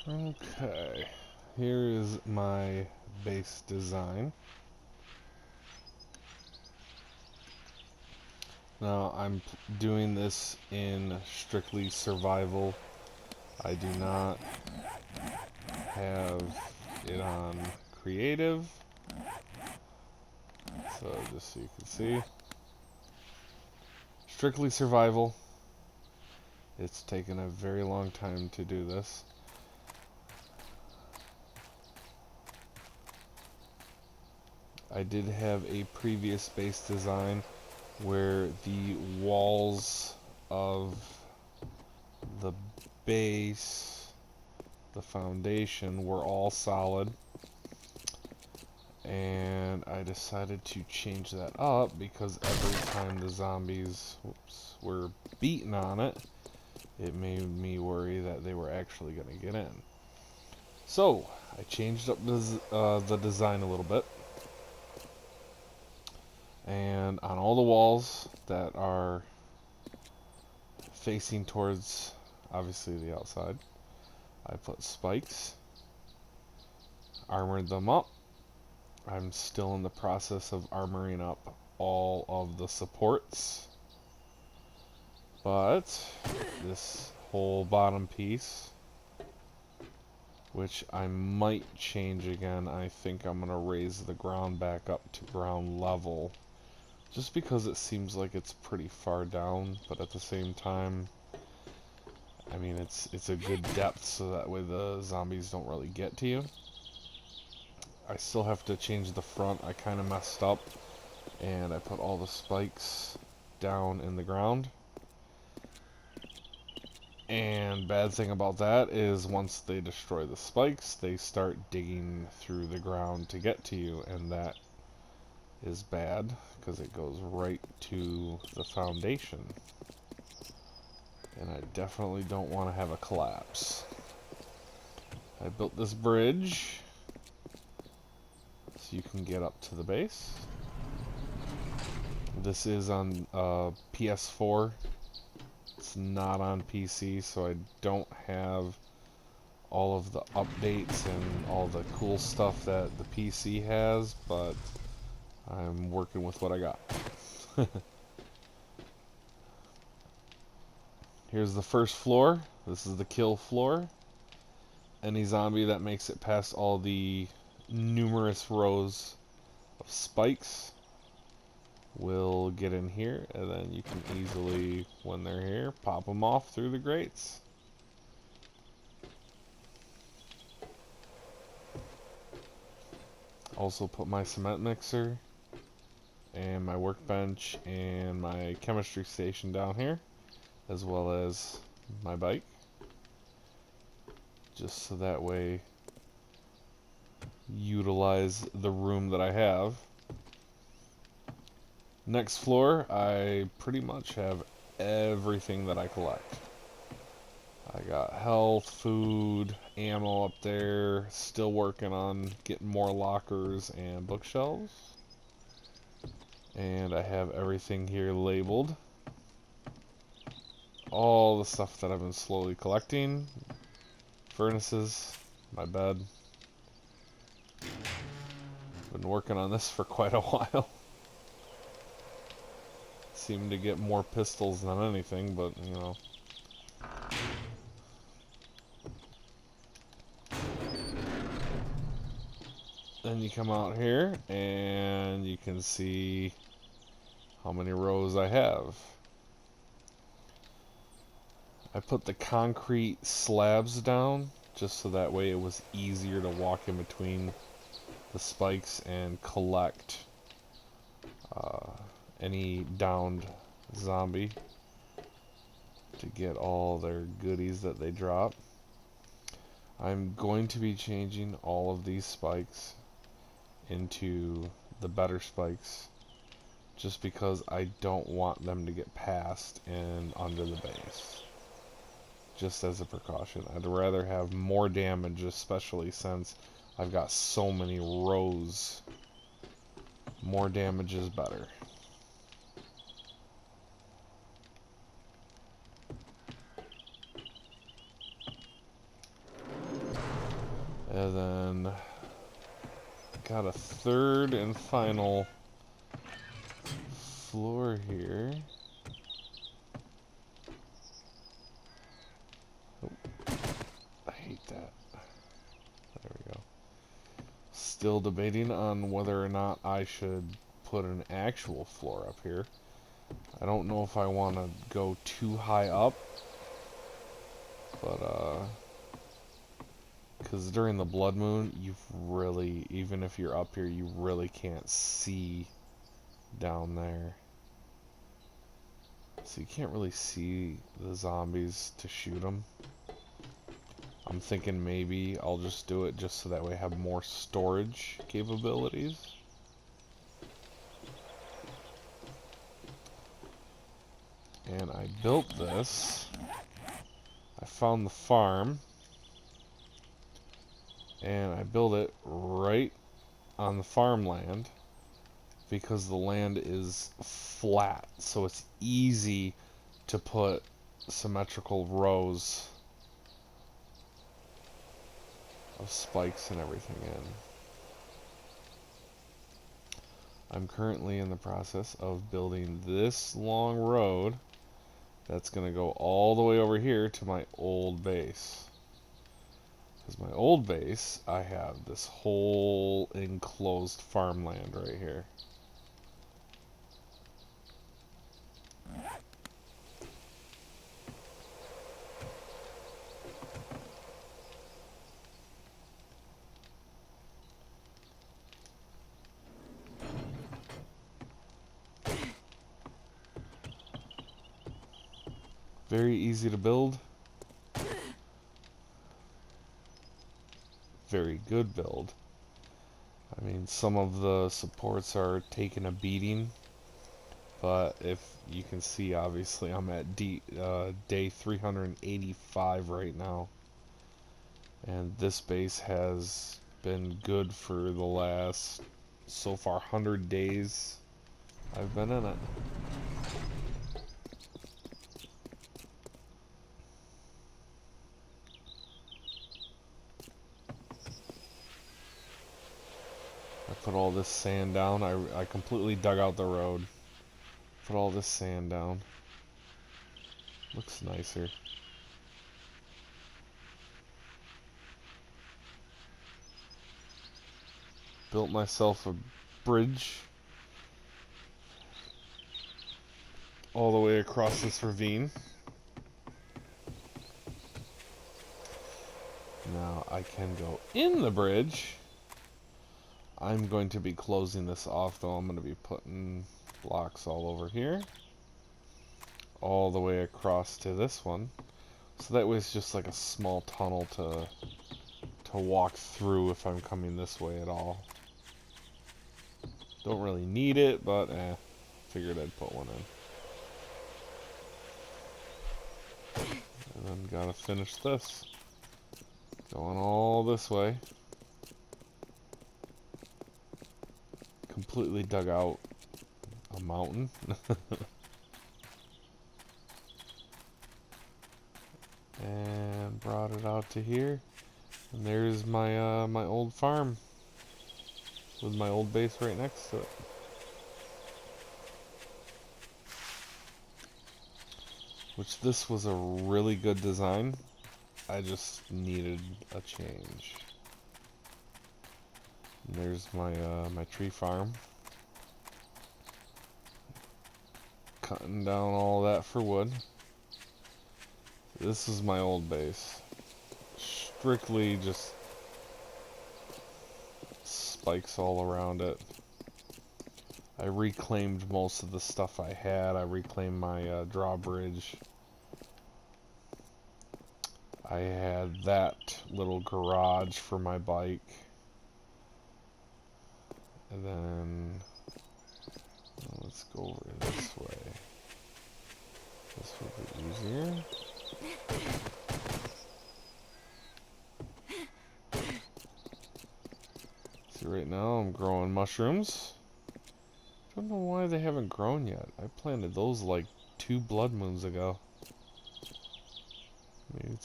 Okay, here is my base design. Now I'm doing this in strictly survival. I do not have it on creative. So just so you can see, strictly survival. It's taken a very long time to do this. I did have a previous base design where the walls of the base, the foundation, were all solid, and I decided to change that up because every time the zombies were beaten on it, it made me worry that they were actually going to get in. So I changed up the design a little bit, and on all the walls that are facing towards, obviously, the outside, I put spikes, armored them up. I'm still in the process of armoring up all of the supports, but this whole bottom piece, which I might change again, I think I'm going to raise the ground back up to ground level, just because it seems like it's pretty far down, but at the same time, I mean, it's a good depth, so that way the zombies don't really get to you. I still have to change the front. I kind of messed up, and I put all the spikes down in the ground. And bad thing about that is once they destroy the spikes, they start digging through the ground to get to you, and that is bad because it goes right to the foundation. And I definitely don't want to have a collapse. I built this bridge so you can get up to the base. This is on PS4. It's not on PC, so I don't have all of the updates and all the cool stuff that the PC has, but I'm working with what I got. Here's the first floor. This is the kill floor. Any zombie that makes it past all the numerous rows of spikes will get in here, and then you can easily, when they're here, pop them off through the grates. Also put my cement mixer and my workbench and my chemistry station down here, as well as my bike, just so that way utilize the room that I have. Next floor, I pretty much have everything that I collect. I got health, food, ammo up there, still working on getting more lockers and bookshelves. And I have everything here labeled. All the stuff that I've been slowly collecting. Furnaces, my bed. Been working on this for quite a while. Seem to get more pistols than anything, but you know. Then you come out here and you can see how many rows I have. I put the concrete slabs down just so that way it was easier to walk in between the spikes and collect any downed zombie to get all their goodies that they drop. I'm going to be changing all of these spikes into the better spikes just because I don't want them to get past and under the base. Just as a precaution. I'd rather have more damage, especially since I've got so many rows. More damage is better. And then got a third and final floor here. Oh, I hate that. There we go. Still debating on whether or not I should put an actual floor up here. I don't know if I want to go too high up, but because during the blood moon, you've really, even if you're up here, you really can't see down there. So you can't really see the zombies to shoot them. I'm thinking maybe I'll just do it just so that way I have more storage capabilities. And I built this. I found the farm. And I built it right on the farmland because the land is flat. So it's easy to put symmetrical rows of spikes and everything in. I'm currently in the process of building this long road that's going to go all the way over here to my old base. Because my old base, I have this whole enclosed farmland right here. Very easy to build. Very good build. I mean, some of the supports are taking a beating, but if you can see, obviously, I'm at day 385 right now. And this base has been good for the last, so far, 100 days I've been in it. I put all this sand down. I completely dug out the road. Put all this sand down. Looks nicer. Built myself a bridge all the way across this ravine. Now I can go in the bridge. I'm going to be closing this off though. I'm going to be putting blocks all over here. All the way across to this one. So that way it's just like a small tunnel to walk through if I'm coming this way at all. Don't really need it, but figured I'd put one in. And then gotta finish this. Going all this way. Completely dug out a mountain. And brought it out to here. And there's my my old farm with my old base right next to it. Which this was a really good design. I just needed a change. And there's my my tree farm. Cutting down all that for wood. This is my old base. Strictly just spikes all around it. I reclaimed most of the stuff I had. I reclaimed my drawbridge. I had that little garage for my bike. And then let's go over this way. This will be easier. See, right now I'm growing mushrooms. Don't know why they haven't grown yet. I planted those like 2 blood moons ago. Maybe it's